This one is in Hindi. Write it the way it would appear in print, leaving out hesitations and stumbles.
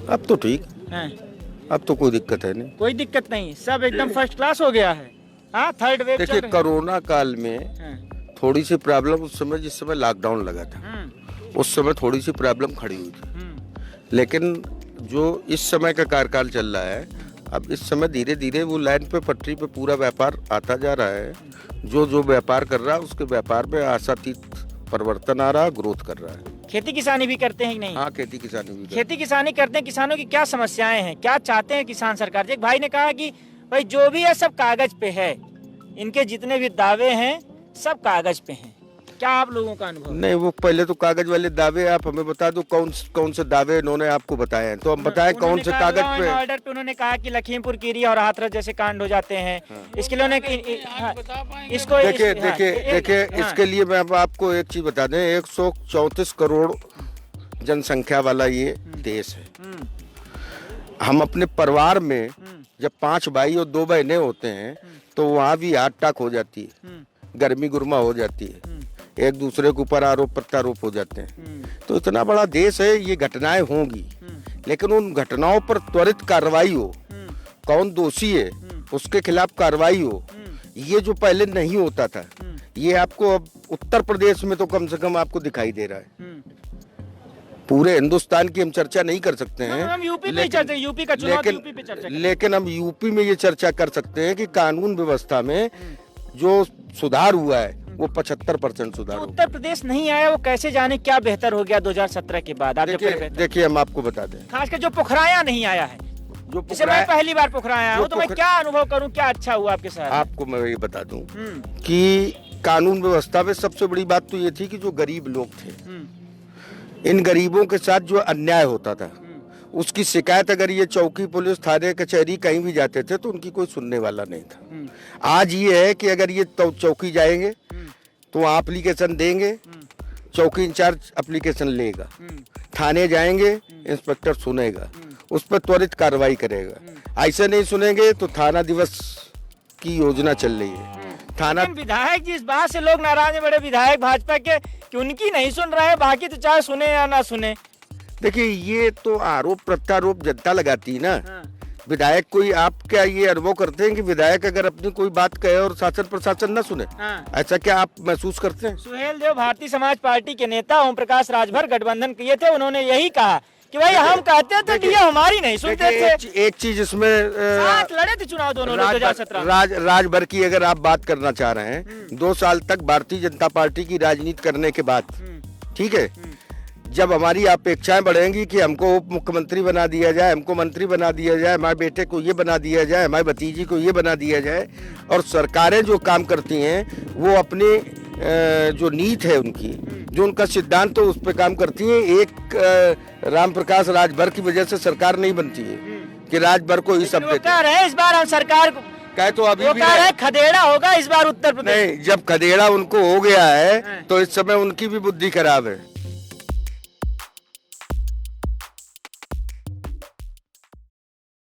अब तो ठीक, हैं? अब तो कोई दिक्कत है नहीं। कोई दिक्कत नहीं, सब एकदम फर्स्ट क्लास हो गया है। हाँ, थर्ड वेव चल देखिए, रही है। कोरोना काल में हैं, थोड़ी सी प्रॉब्लम उस समय, जिस समय लॉकडाउन लगा था उस समय थोड़ी सी प्रॉब्लम खड़ी हुई थी, लेकिन जो इस समय का कार्यकाल चल रहा है, अब इस समय धीरे धीरे वो लाइन पे पटरी पे पूरा व्यापार आता जा रहा है। जो जो व्यापार कर रहा है उसके व्यापार में आशातीत परिवर्तन आ रहा है, ग्रोथ कर रहा है। खेती किसानी भी करते हैं कि नहीं? हाँ, खेती किसानी भी कर- खेती किसानी करते हैं, किसानों की क्या समस्याएं हैं, क्या चाहते हैं किसान सरकार से? एक भाई ने कहा कि भाई जो भी है सब कागज पे है, इनके जितने भी दावे हैं सब कागज पे हैं। क्या आप लोगों का अनुभव? नहीं, वो पहले तो कागज वाले दावे आप हमें बता दो, कौन से दावे इन्होंने आपको बताए हैं, तो हम बताएं कौन से कागज पे। ऑर्डर पे उन्होंने कहा कि लखीमपुर खीरी और हाथरस जैसे कांड हो जाते हैं, इसके लिए उन्होंने इसको देखिए इसके लिए मैं अब आपको एक चीज बता दें, 134 करोड़ जनसंख्या वाला ये देश है। हम अपने परिवार में जब 5 भाई और 2 बहनें होते हैं तो वहाँ भी हार्ट अटैक हो जाती है, गर्मी गुरमा हो जाती है, एक दूसरे के ऊपर आरोप प्रत्यारोप हो जाते हैं। तो इतना बड़ा देश है, ये घटनाएं होंगी, लेकिन उन घटनाओं पर त्वरित कार्रवाई हो, कौन दोषी है उसके खिलाफ कार्रवाई हो, ये जो पहले नहीं होता था, ये आपको अब उत्तर प्रदेश में तो कम से कम आपको दिखाई दे रहा है। पूरे हिंदुस्तान की हम चर्चा नहीं कर सकते हैं, हम यूपी पे चर्चा, यूपी का चुनाव यूपी पे चर्चा, लेकिन हम यूपी में ये चर्चा कर सकते हैं कि कानून व्यवस्था में जो सुधार हुआ है वो 75% सुधार हुआ। उत्तर प्रदेश नहीं आया, वो कैसे जाने क्या बेहतर हो गया 2017 के बाद? देखिए हम आपको बता दें, खासकर जो पोखराया नहीं आया है, जो जैसे मैं पहली बार पोखराया हूँ, तो मैं क्या अनुभव करूँ, क्या अच्छा हुआ आपके साथ? आपको मैं ये बता दूं कि कानून व्यवस्था में सबसे बड़ी बात तो ये थी कि जो गरीब लोग थे, इन गरीबों के साथ जो अन्याय होता था उसकी शिकायत अगर ये चौकी, पुलिस, थाने, कचहरी कहीं भी जाते थे तो उनकी कोई सुनने वाला नहीं था। आज ये है कि अगर ये चौकी जाएंगे तो वहाँ एप्लीकेशन देंगे, चौकी इंचार्ज एप्लीकेशन लेगा, थाने जाएंगे इंस्पेक्टर सुनेगा, उस पर त्वरित कार्रवाई करेगा। ऐसे नहीं सुनेंगे तो थाना दिवस की योजना चल रही है। थाना विधायक जी, इस बात से लोग नाराज हैं, बड़े विधायक भाजपा के, कि उनकी नहीं सुन रहे हैं, बाकी तो चाहे सुने या ना सुने। देखिए, ये तो आरोप प्रत्यारोप जनता लगाती है ना। विधायक कोई, आप क्या ये अनुभव करते हैं कि विधायक अगर अपनी कोई बात कहे और शासन प्रशासन न सुने? ऐसा क्या आप महसूस करते हैं? सुहेल देव भारतीय समाज पार्टी के नेता ओम प्रकाश राजभर गठबंधन किए थे, उन्होंने यही कहा कि भाई हम कहते थे डीएम हमारी नहीं सुनते थे। एक चीज इसमें साथ लड़े थे चुनाव दोनों लोग 2017 राजभर की अगर आप बात करना चाह रहे हैं, 2 साल तक भारतीय जनता पार्टी की राजनीति करने के बाद, ठीक है, जब हमारी अपेक्षाएं बढ़ेंगी कि हमको उप मुख्यमंत्री बना दिया जाए, हमको मंत्री बना दिया जाए, हमारे बेटे को ये बना दिया जाए, हमारी भतीजी को ये बना दिया जाए, और सरकारें जो काम करती हैं वो अपने जो नीति है उनकी, जो उनका सिद्धांत तो उस पर काम करती है। एक राम प्रकाश राजभर की वजह से सरकार नहीं बनती है कि राजभर को ही सब देते हैं। इस बार हम सरकार को कहे तो अभी भी खदेड़ा होगा इस बार उत्तर प्रदेश। नहीं, जब खदेड़ा उनको हो गया है तो इस समय उनकी भी बुद्धि खराब है।